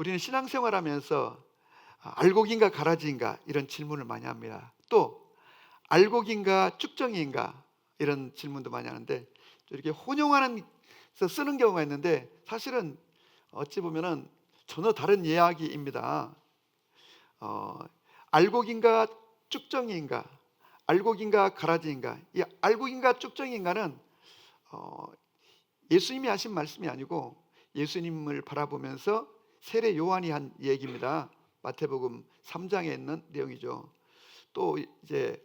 우리는 신앙생활하면서 알곡인가 가라지인가 이런 질문을 많이 합니다. 또 알곡인가 쭉정이인가 이런 질문도 많이 하는데 이렇게 혼용하는 쓰는 경우가 있는데 사실은 어찌 보면은 전혀 다른 이야기입니다. 알곡인가 쭉정이인가, 알곡인가 가라지인가. 이 알곡인가 쭉정이인가는 예수님이 하신 말씀이 아니고 예수님을 바라보면서 세례 요한이 한 얘기입니다. 마태복음 3장에 있는 내용이죠. 또 이제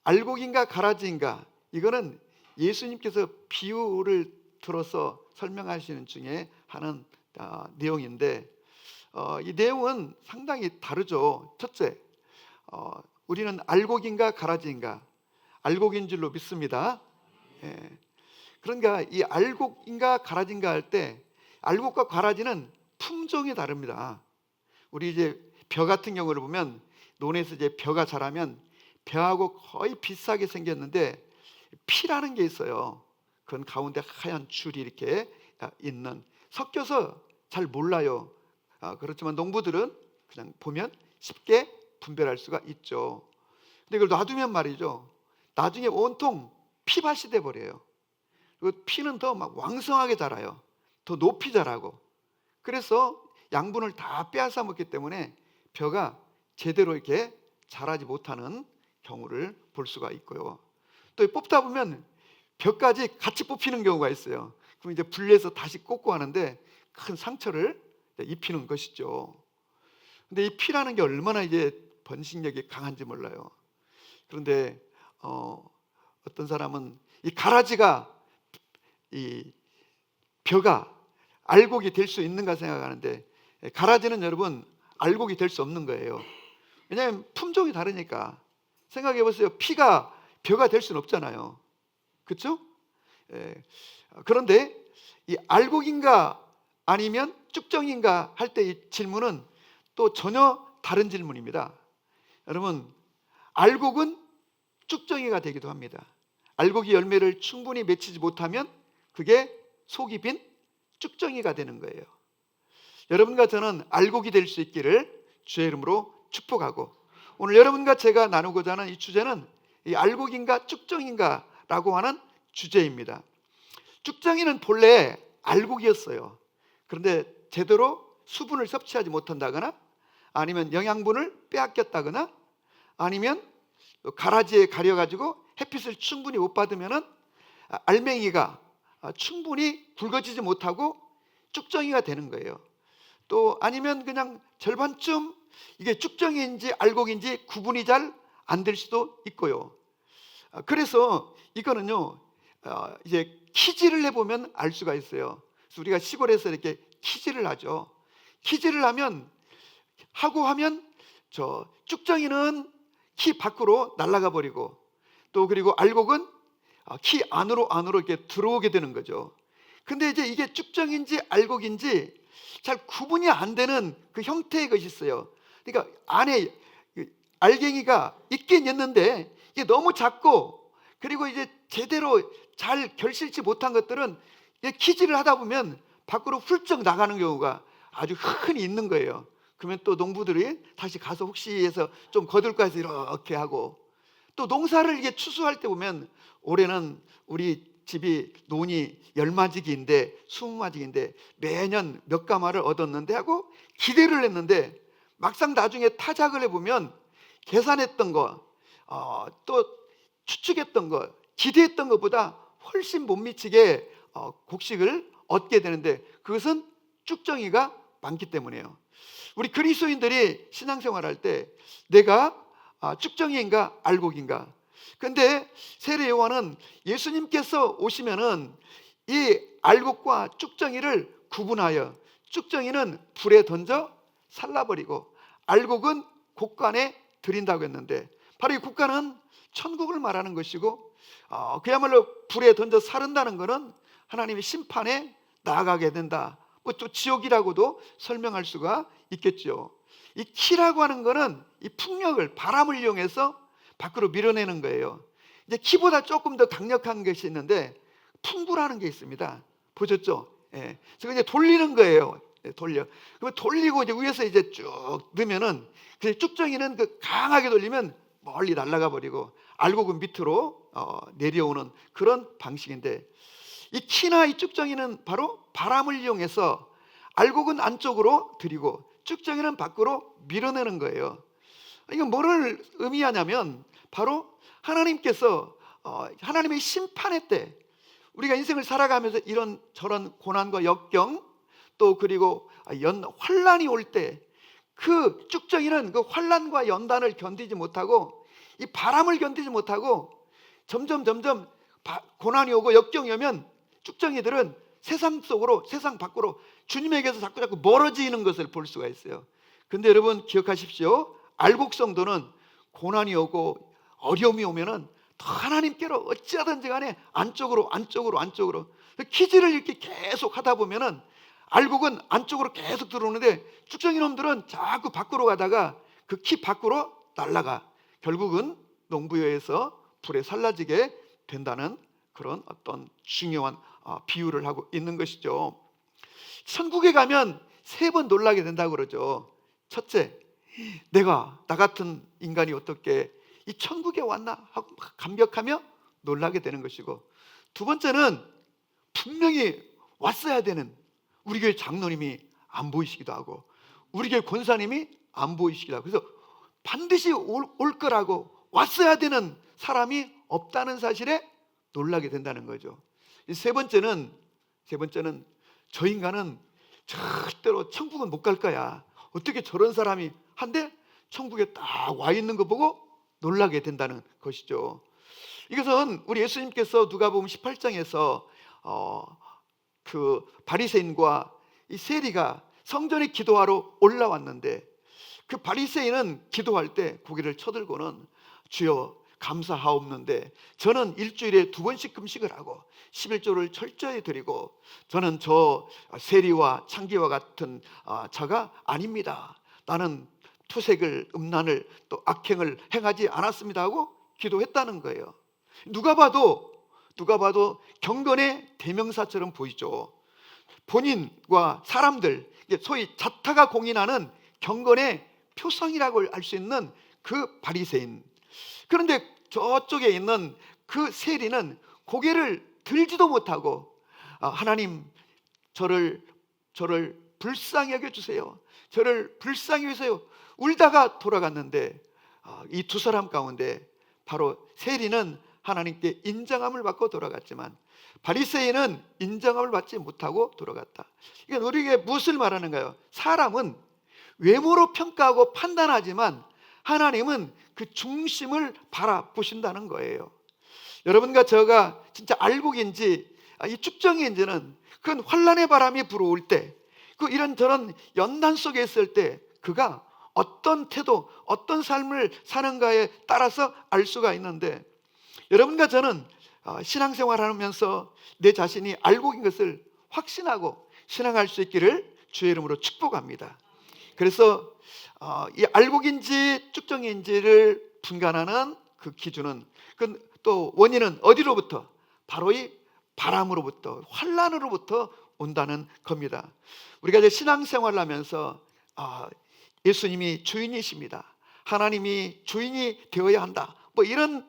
알곡인가 가라지인가, 이거는 예수님께서 비유를 들어서 설명하시는 중에 하는 내용인데 이 내용은 상당히 다르죠. 첫째, 우리는 알곡인가 가라지인가, 알곡인 줄로 믿습니다. 예. 그러니까 이 알곡인가 가라지인가 할 때 알곡과 가라지는 품종이 다릅니다. 우리 이제 벼 같은 경우를 보면 논에서 이제 벼가 자라면 벼하고 거의 비슷하게 생겼는데 피라는 게 있어요. 그건 가운데 하얀 줄이 이렇게 있는, 섞여서 잘 몰라요. 그렇지만 농부들은 그냥 보면 쉽게 분별할 수가 있죠. 근데 이걸 놔두면 말이죠, 나중에 온통 피밭이 돼 버려요. 그리고 피는 더 막 왕성하게 자라요. 더 높이 자라고. 그래서 양분을 다 빼앗아 먹기 때문에 벼가 제대로 이렇게 자라지 못하는 경우를 볼 수가 있고요. 또 뽑다 보면 벼까지 같이 뽑히는 경우가 있어요. 그럼 이제 분리해서 다시 꽂고 하는데 큰 상처를 입히는 것이죠. 근데 이 피라는 게 얼마나 이제 번식력이 강한지 몰라요. 그런데 어떤 사람은 이 가라지가 이 벼가 알곡이 될 수 있는가 생각하는데, 가라지는 여러분 알곡이 될 수 없는 거예요. 왜냐하면 품종이 다르니까. 생각해 보세요. 피가 벼가 될 수는 없잖아요. 그렇죠? 그런데 이 알곡인가 아니면 쭉정인가 할 때 이 질문은 또 전혀 다른 질문입니다. 여러분, 알곡은 쭉정이가 되기도 합니다. 알곡이 열매를 충분히 맺히지 못하면 그게 속이 빈 쭉정이가 되는 거예요. 여러분과 저는 알곡이 될 수 있기를 주의 이름으로 축복하고, 오늘 여러분과 제가 나누고자 하는 이 주제는 이 알곡인가 쭉정인가 라고 하는 주제입니다. 쭉정이는 본래 알곡이었어요. 그런데 제대로 수분을 섭취하지 못한다거나 아니면 영양분을 빼앗겼다거나 아니면 가라지에 가려가지고 햇빛을 충분히 못 받으면 알맹이가 충분히 굵어지지 못하고 쭉정이가 되는 거예요. 또 아니면 그냥 절반쯤 이게 쭉정이인지 알곡인지 구분이 잘 안 될 수도 있고요. 그래서 이거는요, 이제 키질을 해보면 알 수가 있어요. 그래서 우리가 시골에서 이렇게 키질을 하죠. 키질을 하면 저 쭉정이는 키 밖으로 날아가 버리고, 또 그리고 알곡은 키 안으로 이렇게 들어오게 되는 거죠. 근데 이제 이게 쭉정인지 알곡인지 잘 구분이 안 되는 그 형태의 것이 있어요. 그러니까 안에 알갱이가 있긴 있는데 이게 너무 작고, 그리고 이제 제대로 잘 결실치 못한 것들은 키질을 하다 보면 밖으로 훌쩍 나가는 경우가 아주 흔히 있는 거예요. 그러면 또 농부들이 다시 가서 혹시 해서 좀 거둘까 해서 이렇게 하고, 또 농사를 이게 추수할 때 보면 올해는 우리 집이 논이 10마지기인데 20마지기인데 매년 몇 가마를 얻었는데 하고 기대를 했는데, 막상 나중에 타작을 해보면 계산했던 거, 또 추측했던 거, 기대했던 것보다 훨씬 못 미치게 곡식을 얻게 되는데, 그것은 쭉정이가 많기 때문이에요. 우리 그리스도인들이 신앙생활할 때 내가 쭉정이인가 알곡인가. 근데 세례 요한은 예수님께서 오시면은 이 알곡과 쭉정이를 구분하여, 쭉정이는 불에 던져 살라버리고 알곡은 곡간에 들인다고 했는데, 바로 이 곡간은 천국을 말하는 것이고, 그야말로 불에 던져 사른다는 것은 하나님의 심판에 나아가게 된다. 뭐 또 지옥이라고도 설명할 수가 있겠죠. 이 키라고 하는 것은 이 풍력을, 바람을 이용해서 밖으로 밀어내는 거예요. 이제 키보다 조금 더 강력한 것이 있는데 풍구라는 게 있습니다. 보셨죠? 예. 그래서 이제 돌리는 거예요. 돌려. 그러면 돌리고 이제 위에서 이제 쭉 넣으면은 그 쭉정이는 그 강하게 돌리면 멀리 날아가 버리고 알곡은 밑으로 내려오는 그런 방식인데, 이 키나 이 쭉정이는 바로 바람을 이용해서 알곡은 안쪽으로 들이고 쭉정이는 밖으로 밀어내는 거예요. 이건 뭐를 의미하냐면 바로 하나님께서 하나님의 심판의 때 우리가 인생을 살아가면서 이런 저런 고난과 역경 또 그리고 환란이 올 때 그 쭉정이는 그 환란과 연단을 견디지 못하고 이 바람을 견디지 못하고 점점 고난이 오고 역경이 오면 쭉정이들은 세상 속으로, 세상 밖으로 주님에게서 자꾸 멀어지는 것을 볼 수가 있어요. 근데 여러분 기억하십시오. 알곡성도는 고난이 오고 어려움이 오면은 더 하나님께로 어찌하든지 간에 안쪽으로 키질을 이렇게 계속 하다 보면은 알곡은 안쪽으로 계속 들어오는데 쭉정이 놈들은 자꾸 밖으로 가다가 그 키 밖으로 날아가 결국은 농부여에서 불에 살라지게 된다는 그런 어떤 중요한 비유를 하고 있는 것이죠. 천국에 가면 3번 놀라게 된다고 그러죠. 첫째, 내가 나 같은 인간이 어떻게 이 천국에 왔나 하고 감격하며 놀라게 되는 것이고, 두 번째는 분명히 왔어야 되는 우리 교회 장로님이 안 보이시기도 하고 우리 교회 권사님이 안 보이시기도 하고, 그래서 반드시 올 거라고 왔어야 되는 사람이 없다는 사실에 놀라게 된다는 거죠. 세 번째는 저 인간은 절대로 천국은 못 갈 거야, 어떻게 저런 사람이 한데 천국에 딱 와 있는 거 보고 놀라게 된다는 것이죠. 이것은 우리 예수님께서 누가복음 18장에서 그 바리새인과 이 세리가 성전에 기도하러 올라왔는데, 그 바리새인은 기도할 때 고개를 쳐들고는 주여 감사하옵는데 저는 일주일에 2번씩 금식을 하고 11조를 철저히 드리고 저는 저 세리와 창기와 같은 자가 아닙니다. 나는 투색을 음란을 또 악행을 행하지 않았습니다 하고 기도했다는 거예요. 누가 봐도 경건의 대명사처럼 보이죠. 본인과 사람들, 소위 자타가 공인하는 경건의 표상이라고 할 수 있는 그 바리새인. 그런데 저쪽에 있는 그 세리는 고개를 들지도 못하고 하나님 저를 불쌍히 여겨주세요, 저를 불쌍히 여기세요 울다가 돌아갔는데, 이 두 사람 가운데 바로 세리는 하나님께 인정함을 받고 돌아갔지만 바리새인은 인정함을 받지 못하고 돌아갔다. 이건 우리에게 무엇을 말하는가요? 사람은 외모로 평가하고 판단하지만 하나님은 그 중심을 바라보신다는 거예요. 여러분과 저가 진짜 알곡인지 이 쭉정이인지는 그건 환란의 바람이 불어올 때, 그 이런저런 연단 속에 있을 때 그가 어떤 태도, 어떤 삶을 사는가에 따라서 알 수가 있는데, 여러분과 저는 신앙생활하면서 내 자신이 알곡인 것을 확신하고 신앙할 수 있기를 주의 이름으로 축복합니다. 그래서 이 알곡인지 쭉정인지를 분간하는 그 기준은, 또 원인은 어디로부터? 바로 이 바람으로부터, 환란으로부터 온다는 겁니다. 우리가 이제 신앙생활을 하면서 예수님이 주인이십니다, 하나님이 주인이 되어야 한다, 뭐 이런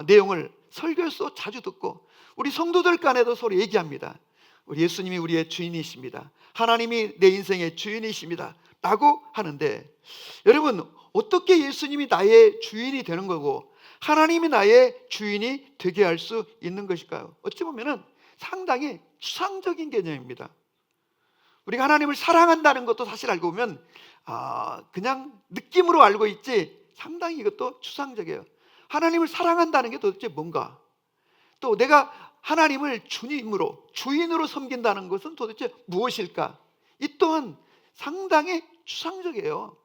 내용을 설교에서 자주 듣고 우리 성도들 간에도 서로 얘기합니다. 우리 예수님이 우리의 주인이십니다, 하나님이 내 인생의 주인이십니다 라고 하는데, 여러분 어떻게 예수님이 나의 주인이 되는 거고 하나님이 나의 주인이 되게 할 수 있는 것일까요? 어찌 보면 상당히 추상적인 개념입니다. 우리가 하나님을 사랑한다는 것도 사실 알고 보면 그냥 느낌으로 알고 있지 상당히 이것도 추상적이에요. 하나님을 사랑한다는 게 도대체 뭔가, 또 내가 하나님을 주인으로 섬긴다는 것은 도대체 무엇일까, 이 또한 상당히 추상적이에요.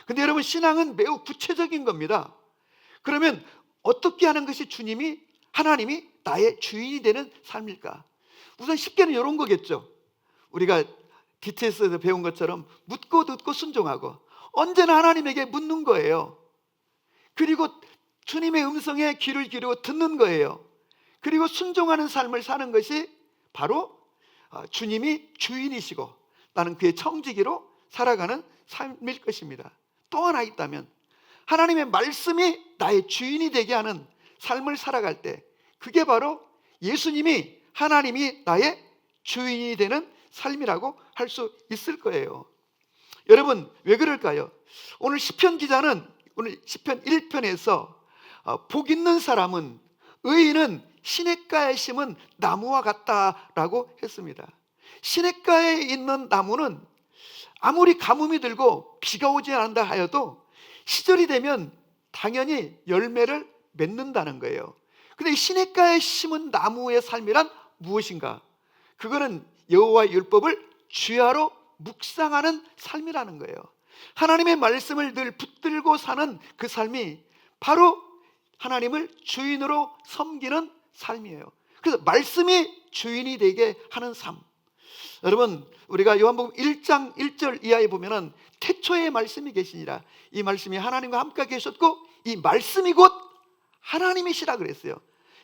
근데 여러분 신앙은 매우 구체적인 겁니다. 그러면 어떻게 하는 것이 하나님이 나의 주인이 되는 삶일까? 우선 쉽게는 이런 거겠죠. 우리가 DTS에서 배운 것처럼 묻고 듣고 순종하고 언제나 하나님에게 묻는 거예요. 그리고 주님의 음성에 귀를 기울이고 듣는 거예요. 그리고 순종하는 삶을 사는 것이 바로 주님이 주인이시고 나는 그의 청지기로 살아가는 삶일 것입니다. 또 하나 있다면 하나님의 말씀이 나의 주인이 되게 하는 삶을 살아갈 때, 그게 바로 예수님이, 하나님이 나의 주인이 되는 삶이라고 할 수 있을 거예요. 여러분, 왜 그럴까요? 오늘 시편 기자는 오늘 시편 1편에서 복 있는 사람은, 의인은 시냇가에 심은 나무와 같다라고 했습니다. 시냇가에 있는 나무는 아무리 가뭄이 들고 비가 오지 않는다 하여도 시절이 되면 당연히 열매를 맺는다는 거예요. 근데 이 시냇가에 심은 나무의 삶이란 무엇인가? 그거는 여호와의 율법을 주야로 묵상하는 삶이라는 거예요. 하나님의 말씀을 늘 붙들고 사는 그 삶이 바로 하나님을 주인으로 섬기는 삶이에요. 그래서 말씀이 주인이 되게 하는 삶. 여러분, 우리가 요한복음 1장 1절 이하에 보면은 태초에 말씀이 계시니라, 이 말씀이 하나님과 함께 계셨고 이 말씀이 곧 하나님이시라 그랬어요.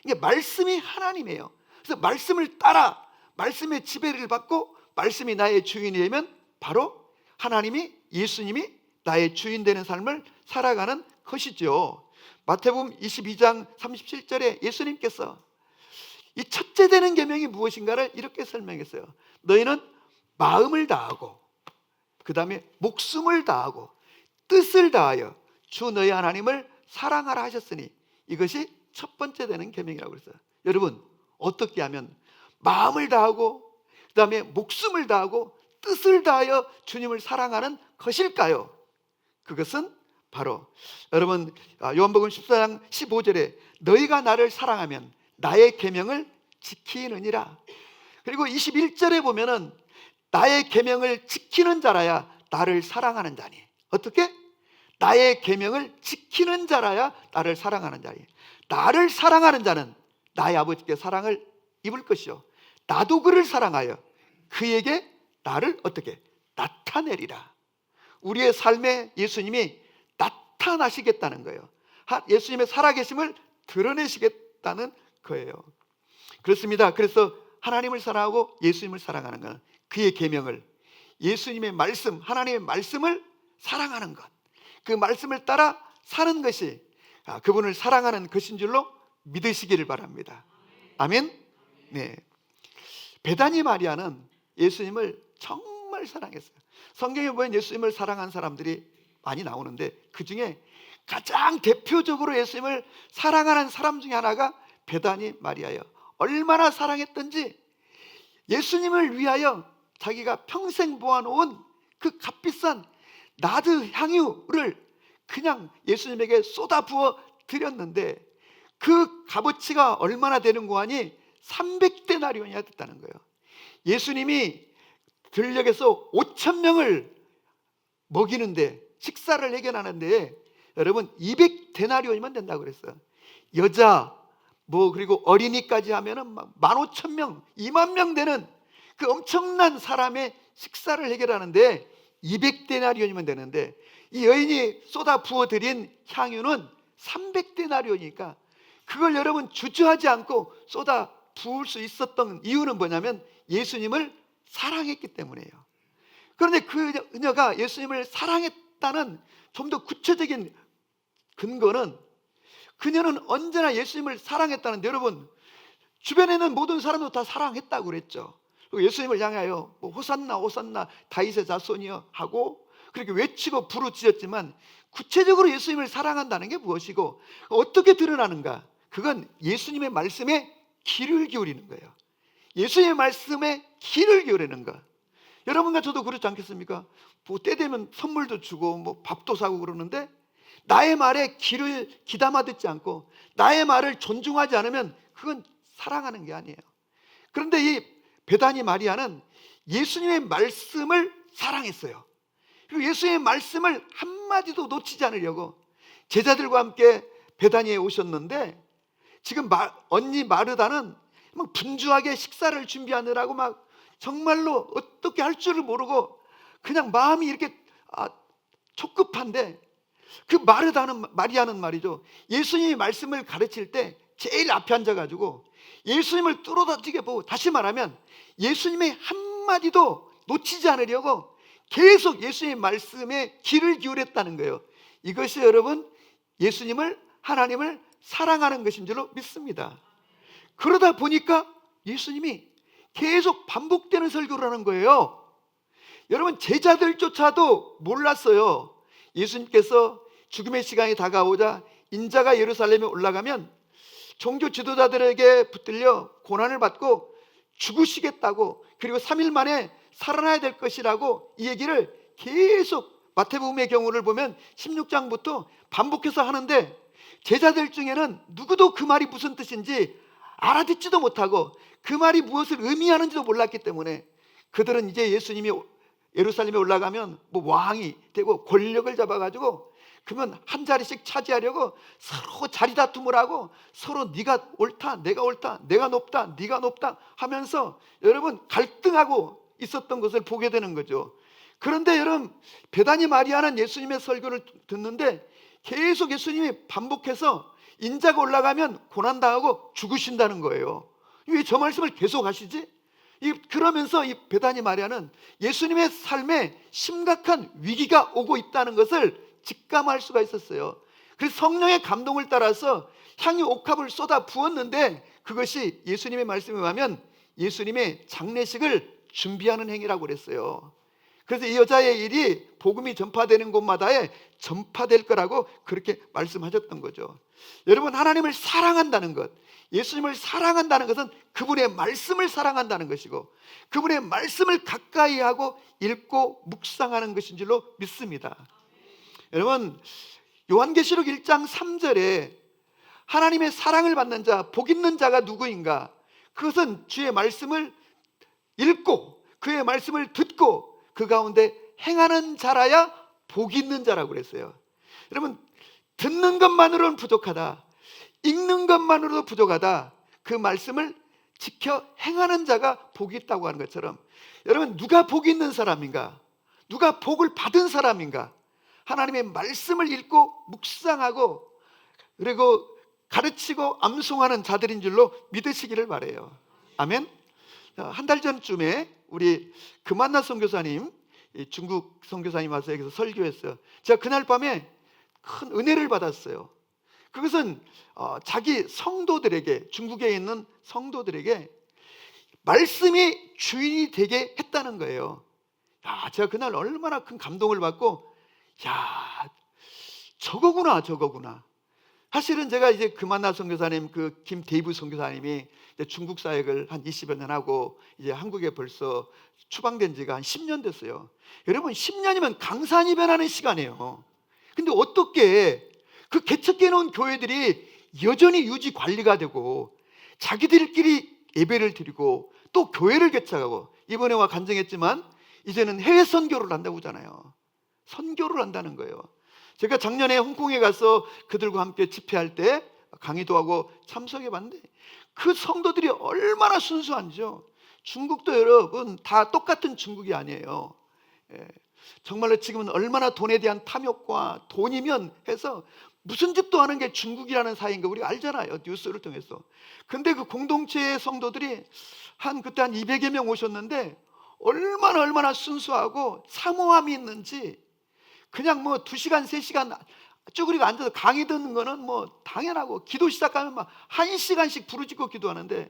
이게 말씀이 하나님이에요. 그래서 말씀을 따라 말씀의 지배를 받고 말씀이 나의 주인이 되면 바로 하나님이, 예수님이 나의 주인 되는 삶을 살아가는 것이죠. 마태복음 22장 37절에 예수님께서 이 첫째 되는 계명이 무엇인가를 이렇게 설명했어요. 너희는 마음을 다하고, 그 다음에 목숨을 다하고, 뜻을 다하여 주 너희 하나님을 사랑하라 하셨으니 이것이 첫 번째 되는 계명이라고 그랬어요. 여러분, 어떻게 하면 마음을 다하고 그 다음에 목숨을 다하고 뜻을 다하여 주님을 사랑하는 것일까요? 그것은 바로 여러분 요한복음 14장 15절에 너희가 나를 사랑하면 나의 계명을 지키느니라. 그리고 21절에 보면은 나의 계명을 지키는 자라야 나를 사랑하는 자니. 어떻게? 나의 계명을 지키는 자라야 나를 사랑하는 자니. 나를 사랑하는 자는 나의 아버지께 사랑을 입을 것이요 나도 그를 사랑하여 그에게 나를 어떻게? 나타내리라. 우리의 삶에 예수님이 나타나시겠다는 거예요. 예수님의 살아계심을 드러내시겠다는 거예요. 그렇습니다. 그래서 하나님을 사랑하고 예수님을 사랑하는 것은 그의 계명을, 예수님의 말씀, 하나님의 말씀을 사랑하는 것, 그 말씀을 따라 사는 것이 그분을 사랑하는 것인 줄로 믿으시기를 바랍니다. 아멘. 네. 베다니 마리아는 예수님을 정말 사랑했어요. 성경에 보면 예수님을 사랑한 사람들이 많이 나오는데 그 중에 가장 대표적으로 예수님을 사랑하는 사람 중에 하나가 베다니 마리아예요. 얼마나 사랑했던지 예수님을 위하여 자기가 평생 모아놓은 그 값비싼 나드 향유를 그냥 예수님에게 쏟아부어 드렸는데 그 값어치가 얼마나 되는고 하니 300데나리온이 됐다는 거예요. 예수님이 들녘에서 5,000명을 먹이는데, 식사를 해결하는데 여러분 200데나리온이면 된다고 그랬어요. 여자 그리고 어린이까지 하면은 15,000명, 20,000명 되는 그 엄청난 사람의 식사를 해결하는데 200데나리온이면 되는데 이 여인이 쏟아 부어 드린 향유는 300데나리온이니까 그걸 여러분 주저하지 않고 쏟아 부을 수 있었던 이유는 뭐냐면 예수님을 사랑했기 때문이에요. 그런데 그녀가 예수님을 사랑했다는 좀 더 구체적인 근거는 그녀는 언제나 예수님을 사랑했다는데 여러분 주변에 있는 모든 사람도 다 사랑했다고 그랬죠. 그리고 예수님을 향하여 호산나 호산나 다윗의 자손이여 하고 그렇게 외치고 부르짖었지만 구체적으로 예수님을 사랑한다는 게 무엇이고 어떻게 드러나는가? 그건 예수님의 말씀에 귀를 기울이는 거예요. 예수님의 말씀에 귀를 기울이는 것. 여러분과 저도 그렇지 않겠습니까? 때 되면 선물도 주고 밥도 사고 그러는데 나의 말에 귀를 귀담아 듣지 않고 나의 말을 존중하지 않으면 그건 사랑하는 게 아니에요. 그런데 이 베다니 마리아는 예수님의 말씀을 사랑했어요. 그리고 예수님의 말씀을 한마디도 놓치지 않으려고 제자들과 함께 베다니에 오셨는데 지금 언니 마르다는 막 분주하게 식사를 준비하느라고 막 정말로 어떻게 할 줄을 모르고 그냥 마음이 이렇게 촉급한데 그 마리아는 말이죠, 예수님이 말씀을 가르칠 때 제일 앞에 앉아가지고 예수님을 뚫어지게 보고, 다시 말하면 예수님의 한마디도 놓치지 않으려고 계속 예수님의 말씀에 귀를 기울였다는 거예요. 이것이 여러분 예수님을, 하나님을 사랑하는 것인 줄로 믿습니다. 그러다 보니까 예수님이 계속 반복되는 설교를 하는 거예요. 여러분 제자들조차도 몰랐어요. 예수님께서 죽음의 시간이 다가오자 인자가 예루살렘에 올라가면 종교 지도자들에게 붙들려 고난을 받고 죽으시겠다고, 그리고 3일 만에 살아나야 될 것이라고 이 얘기를 계속 마태복음의 경우를 보면 16장부터 반복해서 하는데, 제자들 중에는 누구도 그 말이 무슨 뜻인지 알아듣지도 못하고 그 말이 무엇을 의미하는지도 몰랐기 때문에 그들은 이제 예수님이 예루살렘에 올라가면 뭐 왕이 되고 권력을 잡아가지고 그러면 한 자리씩 차지하려고 서로 자리 다툼을 하고 서로 네가 옳다, 내가 옳다, 내가 높다, 네가 높다 하면서 여러분 갈등하고 있었던 것을 보게 되는 거죠. 그런데 여러분 베다니 마리아는 예수님의 설교를 듣는데 계속 예수님이 반복해서 인자가 올라가면 고난당하고 죽으신다는 거예요. 왜 저 말씀을 계속 하시지? 그러면서 이 베다니 마리아는 예수님의 삶에 심각한 위기가 오고 있다는 것을 직감할 수가 있었어요. 그래서 성령의 감동을 따라서 향유 옥합을 쏟아 부었는데 그것이 예수님의 말씀에 의하면 예수님의 장례식을 준비하는 행위라고 그랬어요. 그래서 이 여자의 일이 복음이 전파되는 곳마다에 전파될 거라고 그렇게 말씀하셨던 거죠. 여러분 하나님을 사랑한다는 것, 예수님을 사랑한다는 것은 그분의 말씀을 사랑한다는 것이고 그분의 말씀을 가까이 하고 읽고 묵상하는 것인 줄로 믿습니다. 여러분 요한계시록 1장 3절에 하나님의 사랑을 받는 자, 복 있는 자가 누구인가? 그것은 주의 말씀을 읽고 그의 말씀을 듣고 그 가운데 행하는 자라야 복 있는 자라고 그랬어요. 여러분 듣는 것만으로는 부족하다, 읽는 것만으로도 부족하다, 그 말씀을 지켜 행하는 자가 복이 있다고 하는 것처럼 여러분 누가 복이 있는 사람인가? 누가 복을 받은 사람인가? 하나님의 말씀을 읽고 묵상하고 그리고 가르치고 암송하는 자들인 줄로 믿으시기를 바라요. 아멘. 한 달 전쯤에 우리 금한나 선교사님, 중국 선교사님 와서 여기서 설교했어요. 제가 그날 밤에 큰 은혜를 받았어요. 그것은 자기 성도들에게, 중국에 있는 성도들에게 말씀이 주인이 되게 했다는 거예요. 제가 그날 얼마나 큰 감동을 받고 저거구나. 사실은 제가 이제 금한나 선교사님, 그 김데이브 선교사님이 중국 사역을 한 20여 년 하고 이제 한국에 벌써 추방된 지가 한 10년 됐어요. 여러분 10년이면 강산이 변하는 시간이에요. 근데 어떻게 그 개척해 놓은 교회들이 여전히 유지 관리가 되고 자기들끼리 예배를 드리고 또 교회를 개척하고 이번에와 간증했지만 이제는 해외 선교를 한다고 하잖아요. 선교를 한다는 거예요. 제가 작년에 홍콩에 가서 그들과 함께 집회할 때 강의도 하고 참석해 봤는데 그 성도들이 얼마나 순수한지요. 중국도 여러분 다 똑같은 중국이 아니에요. 정말로 지금은 얼마나 돈에 대한 탐욕과 돈이면 해서 무슨 짓도 하는 게 중국이라는 사이인 거 우리가 알잖아요, 뉴스를 통해서. 근데 그 공동체의 성도들이 그때 한 200여 명 오셨는데 얼마나 순수하고 사모함이 있는지, 그냥 뭐 2시간 3시간 쭈그리고 앉아서 강의 듣는 거는 뭐 당연하고 기도 시작하면 막 1시간씩 부르짖고 기도하는데,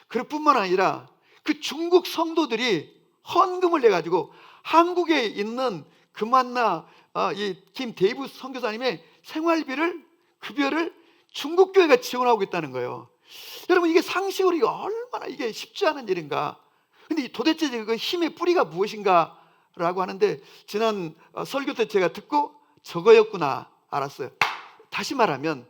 그럴 뿐만 아니라 그 중국 성도들이 헌금을 내가지고 한국에 있는 금한나 이 김데이브 선교사님의 생활비를, 급여를 중국 교회가 지원하고 있다는 거예요. 여러분 이게 상식으로 이게 얼마나 이게 쉽지 않은 일인가. 근데 도대체 그 힘의 뿌리가 무엇인가 라고 하는데, 지난 설교 때 제가 듣고 저거였구나 알았어요. 다시 말하면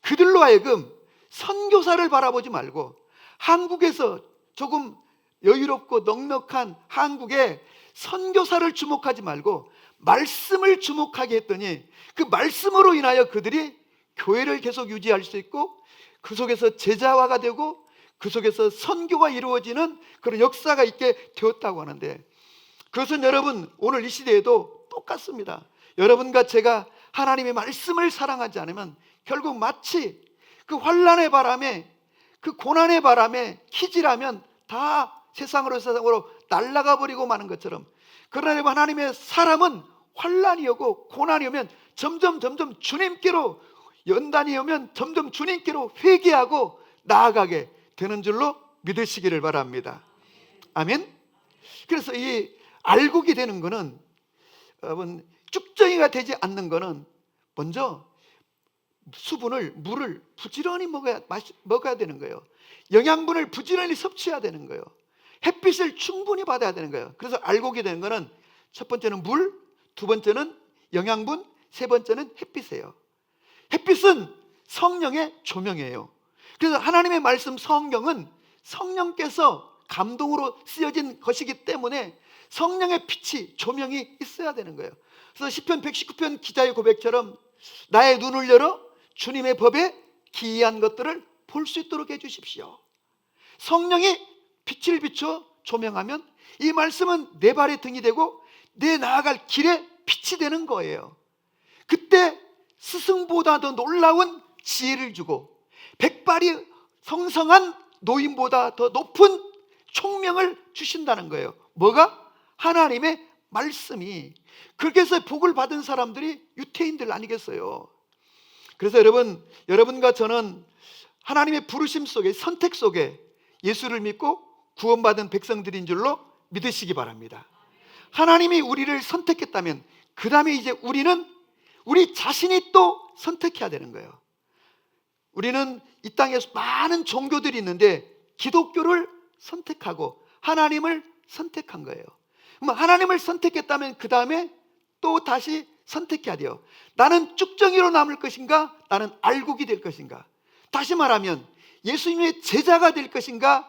그들로 하여금 선교사를 바라보지 말고 한국에서 조금 여유롭고 넉넉한 한국에 선교사를 주목하지 말고 말씀을 주목하게 했더니 그 말씀으로 인하여 그들이 교회를 계속 유지할 수 있고 그 속에서 제자화가 되고 그 속에서 선교가 이루어지는 그런 역사가 있게 되었다고 하는데, 그것은 여러분 오늘 이 시대에도 똑같습니다. 여러분과 제가 하나님의 말씀을 사랑하지 않으면 결국 마치 그 환난의 바람에, 그 고난의 바람에 키질하면 다 세상으로 날아가 버리고 마는 것처럼, 그러나 하나님의 사람은 환난이 오고 고난이 오면 점점 주님께로, 연단이 오면 점점 주님께로 회개하고 나아가게 되는 줄로 믿으시기를 바랍니다. 아멘. 그래서 이 알곡이 되는 거는, 여러분, 쭉정이가 되지 않는 거는 먼저 물을 부지런히 먹어야 되는 거예요. 영양분을 부지런히 섭취해야 되는 거예요. 햇빛을 충분히 받아야 되는 거예요. 그래서 알곡이 되는 거는 첫 번째는 물, 두 번째는 영양분, 세 번째는 햇빛이에요. 햇빛은 성령의 조명이에요. 그래서 하나님의 말씀 성경은 성령께서 감동으로 쓰여진 것이기 때문에 성령의 빛이, 조명이 있어야 되는 거예요. 그래서 시편 119편 기자의 고백처럼 나의 눈을 열어 주님의 법에 기이한 것들을 볼 수 있도록 해주십시오. 성령이 빛을 비춰 조명하면 이 말씀은 내 발의 등이 되고 내 나아갈 길에 빛이 되는 거예요. 그때 스승보다 더 놀라운 지혜를 주고 백발이 성성한 노인보다 더 높은 총명을 주신다는 거예요. 뭐가? 하나님의 말씀이. 그렇게 해서 복을 받은 사람들이 유태인들 아니겠어요? 그래서 여러분과 저는 하나님의 부르심 속에, 선택 속에 예수를 믿고 구원받은 백성들인 줄로 믿으시기 바랍니다. 하나님이 우리를 선택했다면 그 다음에 이제 우리는 우리 자신이 또 선택해야 되는 거예요. 우리는 이 땅에 많은 종교들이 있는데 기독교를 선택하고 하나님을 선택한 거예요. 그럼 하나님을 선택했다면 그 다음에 또 다시 선택해야 돼요. 나는 쭉정이로 남을 것인가, 나는 알곡이 될 것인가. 다시 말하면 예수님의 제자가 될 것인가,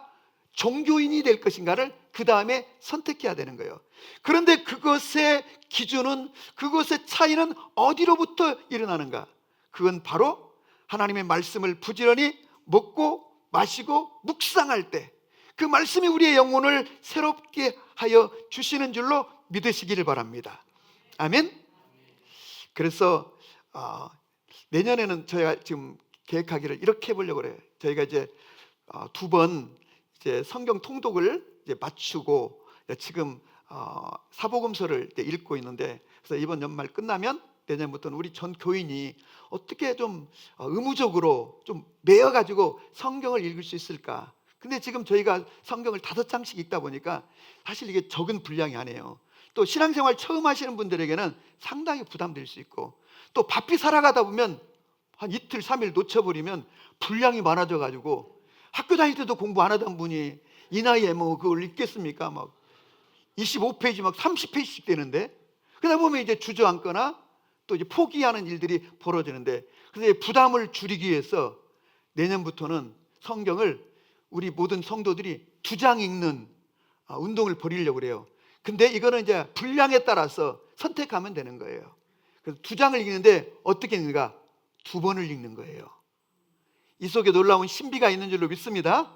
종교인이 될 것인가를 그 다음에 선택해야 되는 거예요. 그런데 그것의 기준은, 그것의 차이는 어디로부터 일어나는가? 그건 바로 하나님의 말씀을 부지런히 먹고 마시고 묵상할 때 그 말씀이 우리의 영혼을 새롭게 하여 주시는 줄로 믿으시기를 바랍니다. 아멘. 그래서 내년에는 저희가 지금 계획하기를 이렇게 해보려고 그래요. 저희가 이제 두 번 이제 성경 통독을 이제 마치고 지금 사복음서를 이제 읽고 있는데, 그래서 이번 연말 끝나면 내년부터는 우리 전 교인이 어떻게 좀 의무적으로 좀 매여가지고 성경을 읽을 수 있을까? 근데 지금 저희가 성경을 5장씩 읽다 보니까 사실 이게 적은 분량이 아니에요. 또 신앙생활 처음 하시는 분들에게는 상당히 부담될 수 있고, 또 바삐 살아가다 보면 한 이틀 3일 놓쳐버리면 분량이 많아져가지고 학교 다닐 때도 공부 안 하던 분이 이 나이에 뭐 그걸 읽겠습니까? 막 25페이지 막 30페이지씩 되는데, 그러다 보면 이제 주저앉거나 또 이제 포기하는 일들이 벌어지는데, 그래서 부담을 줄이기 위해서 내년부터는 성경을 우리 모든 성도들이 2장 읽는 운동을 벌이려고 그래요. 근데 이거는 이제 분량에 따라서 선택하면 되는 거예요. 그래서 2장을 읽는데 어떻게 읽는가? 2번을 읽는 거예요. 이 속에 놀라운 신비가 있는 줄로 믿습니다.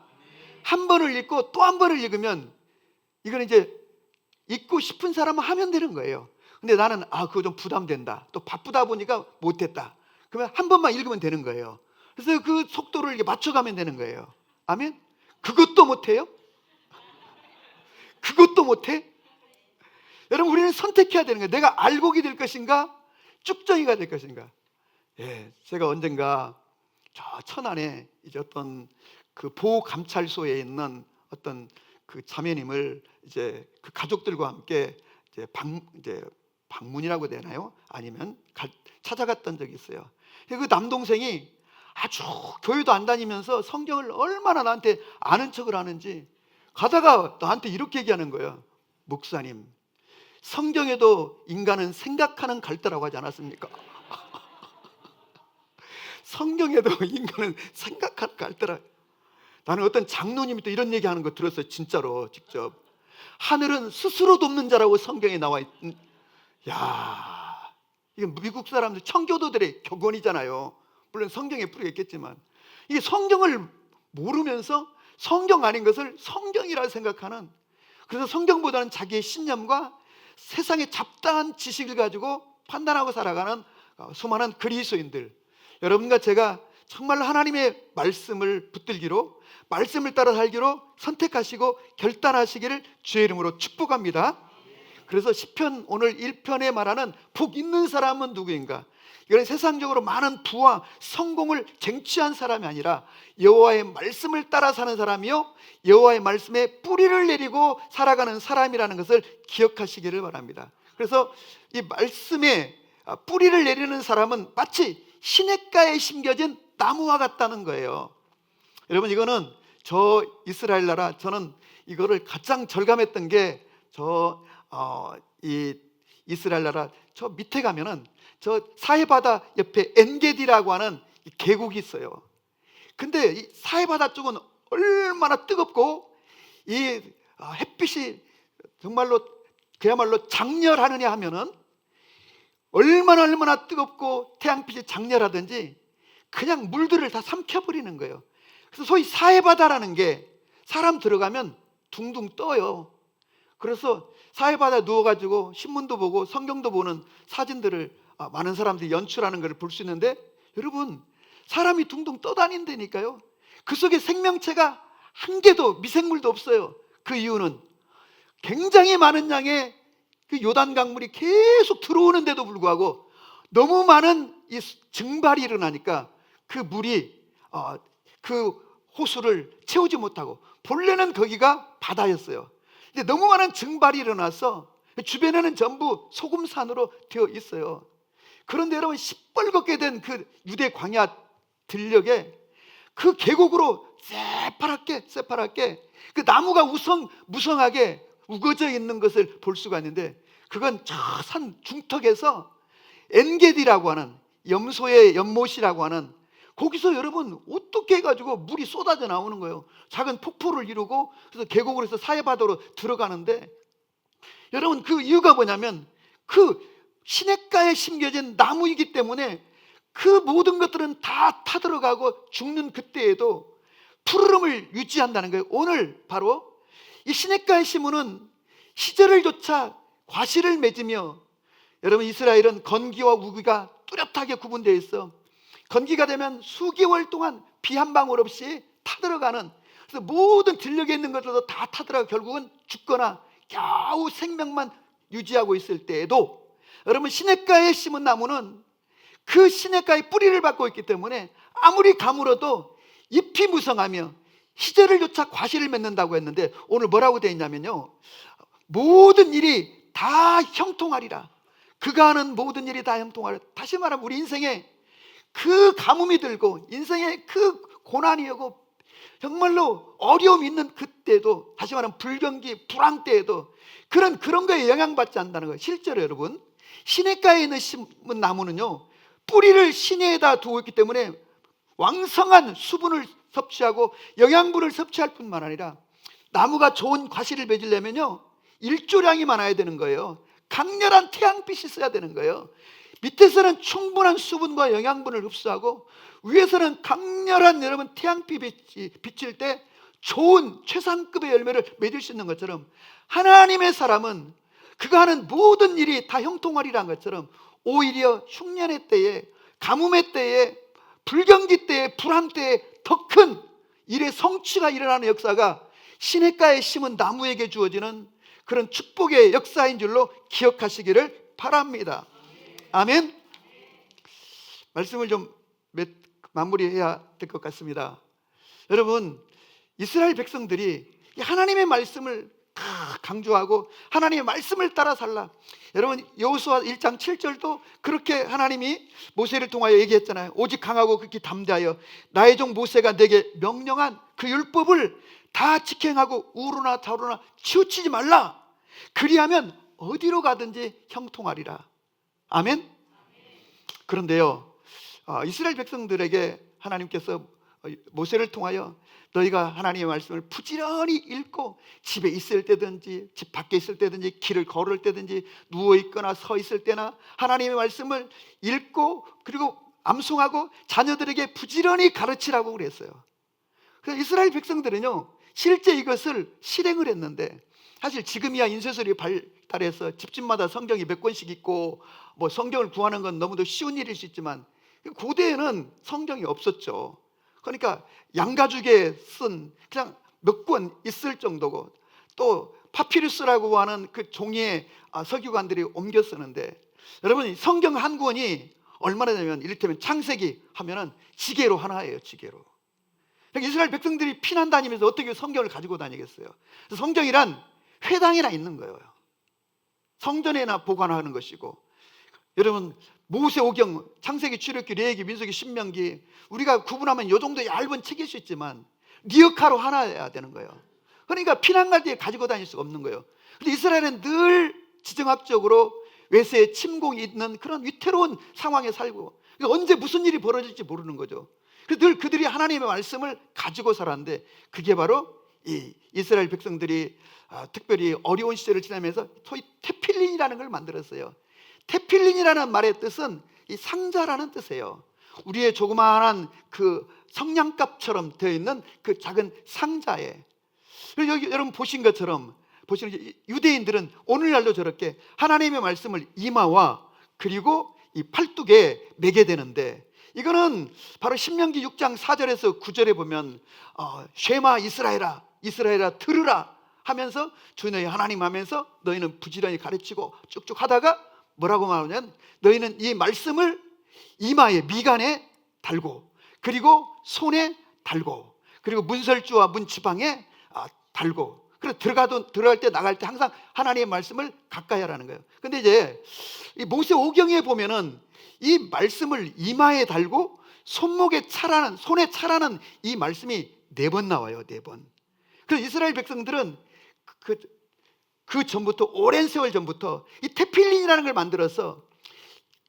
한 번을 읽고 또 한 번을 읽으면 이거는 이제 읽고 싶은 사람은 하면 되는 거예요. 근데 나는 그거 좀 부담된다, 또 바쁘다 보니까 못했다, 그러면 한 번만 읽으면 되는 거예요. 그래서 그 속도를 이렇게 맞춰가면 되는 거예요. 아멘. 그것도 못해요? 그것도 못해? 여러분, 우리는 선택해야 되는 거예요. 내가 알곡이 될 것인가, 쭉정이가 될 것인가. 제가 언젠가 저 천안에 이제 어떤 그 보감찰소에 있는 어떤 그 자매님을 이제 그 가족들과 함께 이제 방문이라고 되나요? 아니면 찾아갔던 적이 있어요. 그 남동생이 아주 교회도 안 다니면서 성경을 얼마나 나한테 아는 척을 하는지, 가다가 나한테 이렇게 얘기하는 거예요. 목사님, 성경에도 인간은 생각하는 갈대라고 하지 않았습니까? 성경에도 인간은 생각하는 갈대라. 나는 어떤 장로님이 또 이런 얘기하는 거 들었어요. 진짜로 직접. 하늘은 스스로 돕는 자라고 성경에 나와 있. 야, 이게 미국 사람들, 청교도들의 격언이잖아요. 물론 성경에 뿌리가 있겠지만, 이게 성경을 모르면서 성경 아닌 것을 성경이라 생각하는, 그래서 성경보다는 자기의 신념과 세상의 잡다한 지식을 가지고 판단하고 살아가는 수많은 그리스도인들, 여러분과 제가 정말 하나님의 말씀을 붙들기로, 말씀을 따라 살기로 선택하시고 결단하시기를 주의 이름으로 축복합니다. 그래서 시편 오늘 1편에 말하는 복 있는 사람은 누구인가? 이건 세상적으로 많은 부와 성공을 쟁취한 사람이 아니라 여호와의 말씀을 따라 사는 사람이요, 여호와의 말씀에 뿌리를 내리고 살아가는 사람이라는 것을 기억하시기를 바랍니다. 그래서 이 말씀에 뿌리를 내리는 사람은 마치 시냇가에 심겨진 나무와 같다는 거예요. 여러분, 이거는 저 이스라엘 나라, 저는 이거를 가장 절감했던 게 이 이스라엘 나라 저 밑에 가면은 저 사해바다 옆에 엔게디라고 하는 계곡이 있어요. 근데 이 사해바다 쪽은 얼마나 뜨겁고 이 햇빛이 정말로 그야말로 장렬하느냐 하면은 얼마나 뜨겁고 태양빛이 장렬하든지 그냥 물들을 다 삼켜버리는 거예요. 그래서 소위 사해바다라는 게 사람 들어가면 둥둥 떠요. 그래서 사해바다에 누워가지고 신문도 보고 성경도 보는 사진들을 많은 사람들이 연출하는 걸 볼 수 있는데, 여러분, 사람이 둥둥 떠다닌다니까요. 그 속에 생명체가 한 개도, 미생물도 없어요. 그 이유는 굉장히 많은 양의 그 요단 강물이 계속 들어오는데도 불구하고 너무 많은 이 증발이 일어나니까 그 물이 그 호수를 채우지 못하고, 본래는 거기가 바다였어요. 근데 너무 많은 증발이 일어나서 주변에는 전부 소금산으로 되어 있어요. 그런데 여러분, 시뻘겋게 된 그 유대 광야 들녘에 그 계곡으로 새파랗게 그 나무가 무성하게 우거져 있는 것을 볼 수가 있는데, 그건 저 산 중턱에서 엔게디라고 하는, 염소의 연못이라고 하는, 거기서 여러분 어떻게 해가지고 물이 쏟아져 나오는 거예요. 작은 폭포를 이루고, 그래서 계곡으로 해서 사해바다로 들어가는데, 여러분 그 이유가 뭐냐면 그 시냇가에 심겨진 나무이기 때문에 그 모든 것들은 다 타들어가고 죽는 그때에도 푸르름을 유지한다는 거예요. 오늘 바로 이 시냇가에 심으는 시절을 조차 과실을 맺으며, 여러분 이스라엘은 건기와 우기가 뚜렷하게 구분되어 있어. 건기가 되면 수개월 동안 비 한 방울 없이 타들어가는, 그래서 모든 들녘에 있는 것들도 다 타들어가 결국은 죽거나 겨우 생명만 유지하고 있을 때에도, 여러분 시냇가에 심은 나무는 그 시냇가에 뿌리를 받고 있기 때문에 아무리 가물어도 잎이 무성하며 시절을 조차 과실을 맺는다고 했는데, 오늘 뭐라고 되어 있냐면요, 모든 일이 다 형통하리라. 그가 하는 모든 일이 다 형통하리라. 다시 말하면 우리 인생에 그 가뭄이 들고 인생의 그 고난이 오고 정말로 어려움이 있는 그때도, 다시 말하면 불경기, 불황 때에도 그런 거에 영향받지 않는다는 거예요. 실제로 여러분, 시냇가에 있는 심은 나무는요, 뿌리를 시내에다 두고 있기 때문에 왕성한 수분을 섭취하고 영양분을 섭취할 뿐만 아니라, 나무가 좋은 과실을 맺으려면요 일조량이 많아야 되는 거예요. 강렬한 태양빛이 있어야 되는 거예요. 밑에서는 충분한 수분과 영양분을 흡수하고, 위에서는 강렬한 여러분 태양빛이 비칠 때 좋은 최상급의 열매를 맺을 수 있는 것처럼, 하나님의 사람은 그가 하는 모든 일이 다 형통하리라는 것처럼, 오히려 흉년의 때에, 가뭄의 때에, 불경기 때에, 불황 때에 더 큰 일의 성취가 일어나는 역사가 시냇가에 심은 나무에게 주어지는 그런 축복의 역사인 줄로 기억하시기를 바랍니다. 아멘. 말씀을 좀 마무리해야 될 것 같습니다. 여러분, 이스라엘 백성들이 하나님의 말씀을 강조하고 하나님의 말씀을 따라 살라. 여러분 여호수아 1장 7절도 그렇게 하나님이 모세를 통하여 얘기했잖아요. 오직 강하고 극히 담대하여 나의 종 모세가 내게 명령한 그 율법을 다 직행하고 우르나 좌우나 치우치지 말라. 그리하면 어디로 가든지 형통하리라. 아멘. 그런데요, 이스라엘 백성들에게 하나님께서 모세를 통하여 너희가 하나님의 말씀을 부지런히 읽고, 집에 있을 때든지 집 밖에 있을 때든지 길을 걸을 때든지 누워있거나 서 있을 때나 하나님의 말씀을 읽고 그리고 암송하고 자녀들에게 부지런히 가르치라고 그랬어요. 그래서 이스라엘 백성들은요 실제 이것을 실행을 했는데, 사실 지금이야 인쇄술이 발달해서 집집마다 성경이 몇 권씩 있고 뭐 성경을 구하는 건 너무도 쉬운 일일 수 있지만, 고대에는 성경이 없었죠. 그러니까 양가죽에 쓴 그냥 몇 권 있을 정도고, 또 파피루스라고 하는 그 종이에 석유관들이 옮겨 쓰는데, 여러분 성경 한 권이 얼마나 되면, 이를테면 창세기 하면은 지게로 하나예요. 지게로. 그러니까 이스라엘 백성들이 피난 다니면서 어떻게 성경을 가지고 다니겠어요? 성경이란 회당에나 있는 거예요. 성전에나 보관하는 것이고, 여러분 모세오경, 창세기, 출애굽기, 레위기, 민수기, 신명기, 우리가 구분하면 이 정도 얇은 책일 수 있지만 리어카로 하나여야 되는 거예요. 그러니까 피난 갈 때 가지고 다닐 수가 없는 거예요. 근데 이스라엘은 늘 지정학적으로 외세의 침공이 있는 그런 위태로운 상황에 살고, 그러니까 언제 무슨 일이 벌어질지 모르는 거죠. 그래서 늘 그들이 하나님의 말씀을 가지고 살았는데, 그게 바로 이 이스라엘 백성들이 특별히 어려운 시절을 지나면서 소위 테필린이라는 걸 만들었어요. 테필린이라는 말의 뜻은 이 상자라는 뜻이에요. 우리의 조그마한 그 성냥갑처럼 되어 있는 그 작은 상자에, 그리고 여기 여러분 보신 것처럼, 보시는 유대인들은 오늘날도 저렇게 하나님의 말씀을 이마와 그리고 이 팔뚝에 매게 되는데, 이거는 바로 신명기 6장 4절에서 9절에 보면 쉐마 이스라엘아, 이스라엘아 들으라 하면서 주 너희 하나님 하면서 너희는 부지런히 가르치고 쭉쭉 하다가 뭐라고 말하냐면, 너희는 이 말씀을 이마에, 미간에 달고, 그리고 손에 달고, 그리고 문설주와 문지방에 달고, 그래서 들어갈 때 나갈 때 항상 하나님의 말씀을 가까이 하라는 거예요. 근데 이제 이 모세오경에 보면은 이 말씀을 이마에 달고 손목에 차라는, 손에 차라는 이 말씀이 4번 나와요. 4번. 그래서 이스라엘 백성들은 그 전부터, 오랜 세월 전부터 이 테필린이라는 걸 만들어서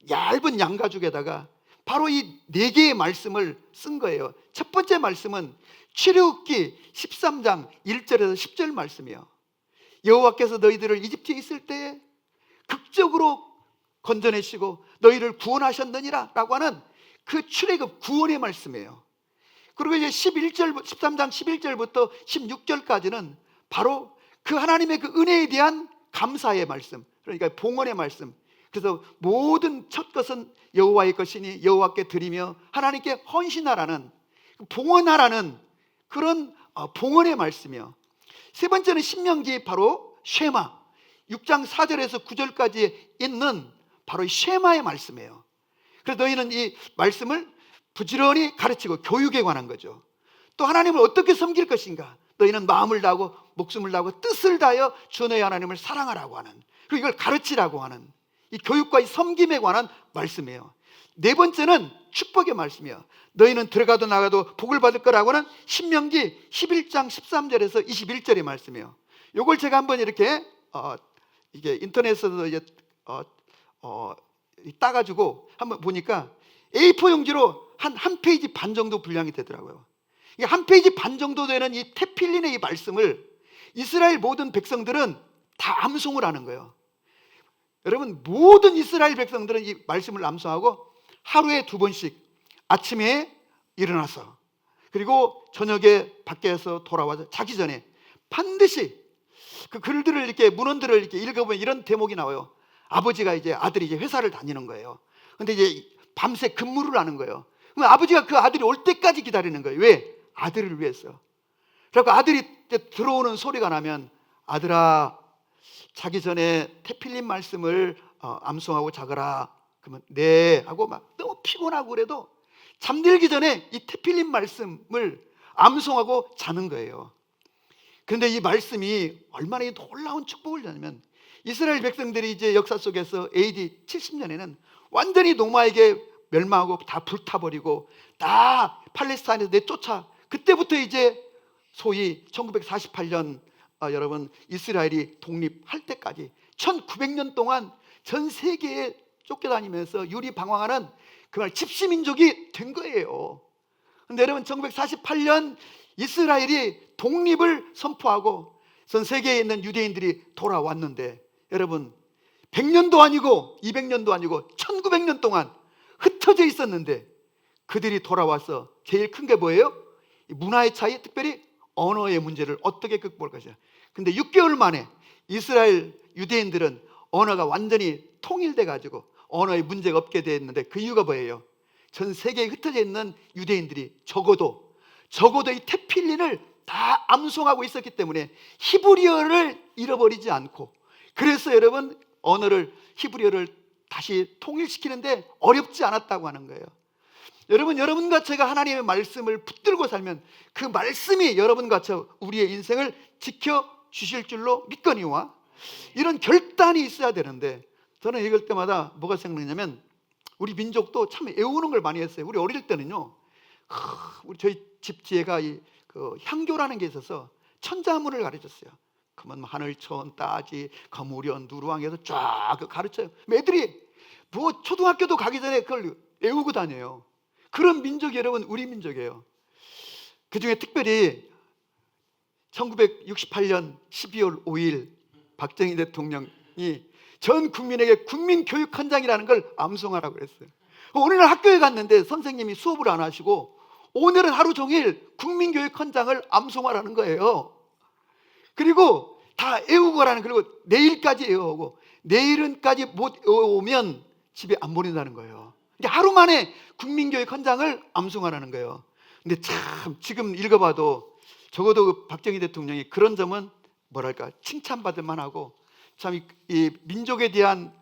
얇은 양가죽에다가 바로 이 4개의 말씀을 쓴 거예요. 첫 번째 말씀은 출애굽기 13장 1절에서 10절 말씀이에요. 여호와께서 너희들을 이집트에 있을 때에 극적으로 건져내시고 너희를 구원하셨느니라 라고 하는 그 출애굽 구원의 말씀이에요. 그리고 이제 13장 11절부터 16절까지는 바로 그 하나님의 그 은혜에 대한 감사의 말씀, 그러니까 봉헌의 말씀. 그래서 모든 첫 것은 여호와의 것이니 여호와께 드리며 하나님께 헌신하라는, 봉헌하라는 그런 봉헌의 말씀이요. 세 번째는 신명기, 바로 쉐마, 6장 4절에서 9절까지 있는 바로 이 쉐마의 말씀이에요. 그래서 너희는 이 말씀을 부지런히 가르치고, 교육에 관한 거죠. 또 하나님을 어떻게 섬길 것인가, 너희는 마음을 다하고 목숨을 다하고 뜻을 다하여 주 너희 하나님을 사랑하라고 하는, 그리고 이걸 가르치라고 하는 이 교육과 이 섬김에 관한 말씀이에요. 네 번째는 축복의 말씀이에요. 너희는 들어가도 나가도 복을 받을 거라고 하는 신명기 11장 13절에서 21절의 말씀이에요. 이걸 제가 한번 이렇게 이게 인터넷에서 이제 따가지고 한번 보니까 A4 용지로 한 페이지 반 정도 분량이 되더라고요. 한 페이지 반 정도 되는 이 테필린의 이 말씀을 이스라엘 모든 백성들은 다 암송을 하는 거예요. 여러분, 모든 이스라엘 백성들은 이 말씀을 암송하고 하루에 2번씩, 아침에 일어나서 그리고 저녁에 밖에서 돌아와서 자기 전에 반드시 그 글들을 이렇게, 문헌들을 이렇게 읽어보면 이런 대목이 나와요. 아버지가 이제, 아들이 이제 회사를 다니는 거예요. 근데 이제 밤새 근무를 하는 거예요. 그럼 아버지가 그 아들이 올 때까지 기다리는 거예요. 왜? 아들을 위해서. 그래서 아들이 들어오는 소리가 나면, 아들아 자기 전에 테필린 말씀을 암송하고 자거라. 그러면 네 하고 막 너무 피곤하고 그래도 잠들기 전에 이 테필린 말씀을 암송하고 자는 거예요. 그런데 이 말씀이 얼마나 놀라운 축복을 주냐면, 이스라엘 백성들이 이제 역사 속에서 AD 70년에는 완전히 로마에게 멸망하고 다 불타버리고 다 팔레스타인에서 내쫓아, 그때부터 이제 소위 1948년 여러분 이스라엘이 독립할 때까지 1900년 동안 전 세계에 쫓겨다니면서 유리방황하는 그말 집시민족이 된 거예요. 그런데 여러분 1948년 이스라엘이 독립을 선포하고 전 세계에 있는 유대인들이 돌아왔는데, 여러분 100년도 아니고 200년도 아니고 1900년 동안 흩어져 있었는데 그들이 돌아와서 제일 큰 게 뭐예요? 문화의 차이, 특별히 언어의 문제를 어떻게 극복할 것이냐. 근데 6개월 만에 이스라엘 유대인들은 언어가 완전히 통일돼 가지고 언어의 문제가 없게 됐는데, 그 이유가 뭐예요? 전 세계에 흩어져 있는 유대인들이 적어도 이 테필린을 다 암송하고 있었기 때문에 히브리어를 잃어버리지 않고, 그래서 여러분 언어를 히브리어를 다시 통일시키는데 어렵지 않았다고 하는 거예요. 여러분과 제가 하나님의 말씀을 붙들고 살면 그 말씀이 여러분과 저 우리의 인생을 지켜주실 줄로 믿거니와, 이런 결단이 있어야 되는데, 저는 읽을 때마다 뭐가 생각나냐면 우리 민족도 참 애우는 걸 많이 했어요. 우리 어릴 때는요, 우리 저희 집 뒤에가 그 향교라는 게 있어서 천자문을 가르쳤어요. 그러면 하늘천, 따지, 거무련, 누르왕에서 쫙 가르쳐요. 애들이 뭐 초등학교도 가기 전에 그걸 외우고 다녀요. 그런 민족이 여러분 우리 민족이에요. 그 중에 특별히 1968년 12월 5일 박정희 대통령이 전 국민에게 국민교육헌장이라는 걸 암송하라고 그랬어요. 오늘날 학교에 갔는데 선생님이 수업을 안 하시고 오늘은 하루 종일 국민교육헌장을 암송하라는 거예요. 그리고 다 외우고 라는, 그리고 내일까지 외우고, 내일은까지 못 외우면 집에 안 보낸다는 거예요. 하루 만에 국민교육헌장을 암송하라는 거예요. 근데 참 지금 읽어봐도 적어도 그 박정희 대통령이 그런 점은 뭐랄까 칭찬받을 만하고, 참 이 민족에 대한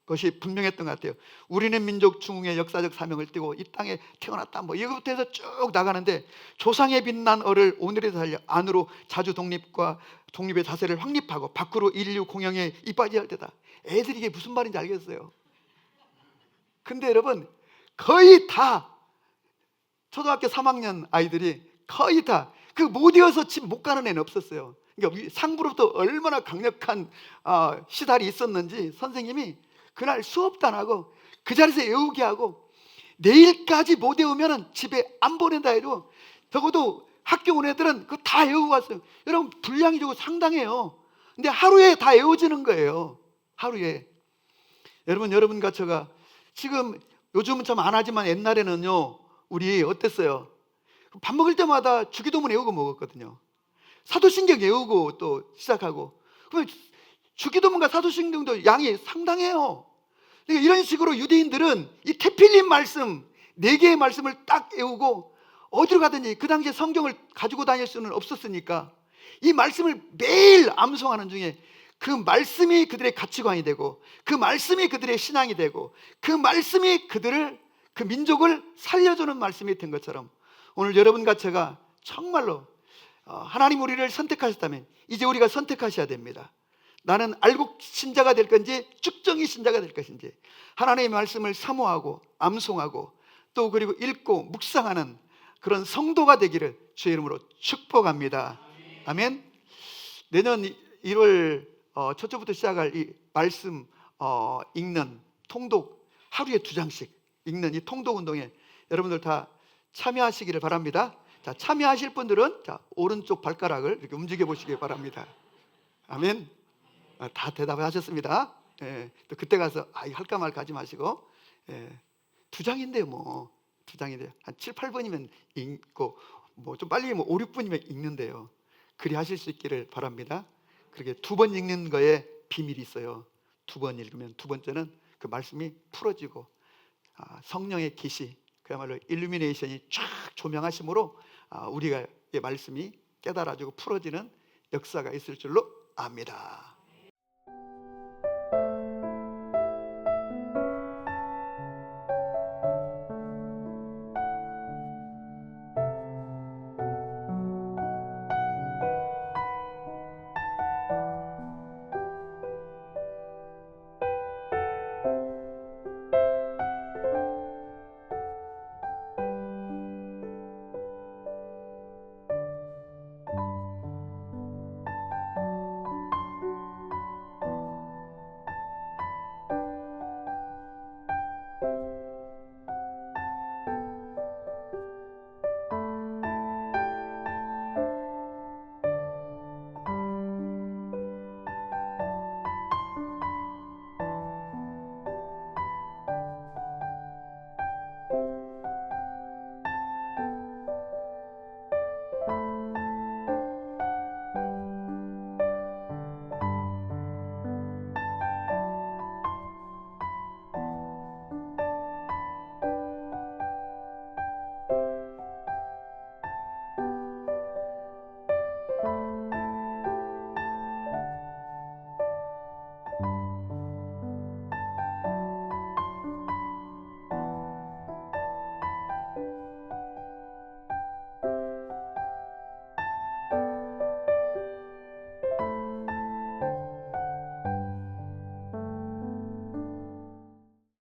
것이 분명했던 것 같아요. 우리는 민족 중흥의 역사적 사명을 띠고 이 땅에 태어났다, 뭐 이것부터 해서 쭉 나가는데, 조상의 빛난 얼을 오늘에 살려 안으로 자주 독립의 자세를 확립하고 밖으로 인류 공영에 이빠지야 할 때다. 애들이 이게 무슨 말인지 알겠어요. 근데 여러분 거의 다 초등학교 3학년 아이들이 거의 다 그 못 외워서 집 못 가는 애는 없었어요. 그러니까 상부로부터 얼마나 강력한 시달이 있었는지 선생님이 그날 수업도 안 하고 그 자리에서 외우게 하고, 내일까지 못 외우면 집에 안 보낸다 해도 적어도 학교 온 애들은 그거 다 외우고 왔어요. 여러분 분량이 저거 상당해요. 근데 하루에 다 외워지는 거예요. 하루에. 여러분과 제가 지금 요즘은 참 안 하지만 옛날에는요, 우리 어땠어요? 밥 먹을 때마다 주기도문 외우고 먹었거든요. 사도신경 외우고 또 시작하고. 그러면 주기도문과 사도신경도 양이 상당해요. 그러니까 이런 식으로 유대인들은 이 테필린 말씀 4개의 말씀을 딱 외우고 어디로 가든지, 그 당시에 성경을 가지고 다닐 수는 없었으니까 이 말씀을 매일 암송하는 중에 그 말씀이 그들의 가치관이 되고, 그 말씀이 그들의 신앙이 되고, 그 말씀이 그 민족을 살려주는 말씀이 된 것처럼, 오늘 여러분과 제가 정말로 하나님 우리를 선택하셨다면 이제 우리가 선택하셔야 됩니다. 나는 알곡 신자가 될 건지 쭉정이 신자가 될 것인지, 하나님의 말씀을 사모하고 암송하고 또 그리고 읽고 묵상하는 그런 성도가 되기를 주의 이름으로 축복합니다. 아멘. 내년 1월 첫째부터 시작할 이 말씀 읽는 통독, 하루에 2장씩 읽는 이 통독 운동에 여러분들 다 참여하시기를 바랍니다. 자, 참여하실 분들은 오른쪽 발가락을 이렇게 움직여 보시기 바랍니다. 아멘. 다 대답하셨습니다. 예, 또 그때 가서 할까 말까 하지 마시고, 2장인데 뭐 2장인데 한 7, 8번이면 읽고, 뭐 좀 빨리 5, 6분이면 읽는데요. 그리 하실 수 있기를 바랍니다. 그렇게 2번 읽는 거에 비밀이 있어요. 2번 읽으면 두 번째는 그 말씀이 풀어지고 성령의 계시, 그야말로 일루미네이션이 쫙 조명하심으로 우리가 이 말씀이 깨달아지고 풀어지는 역사가 있을 줄로 압니다.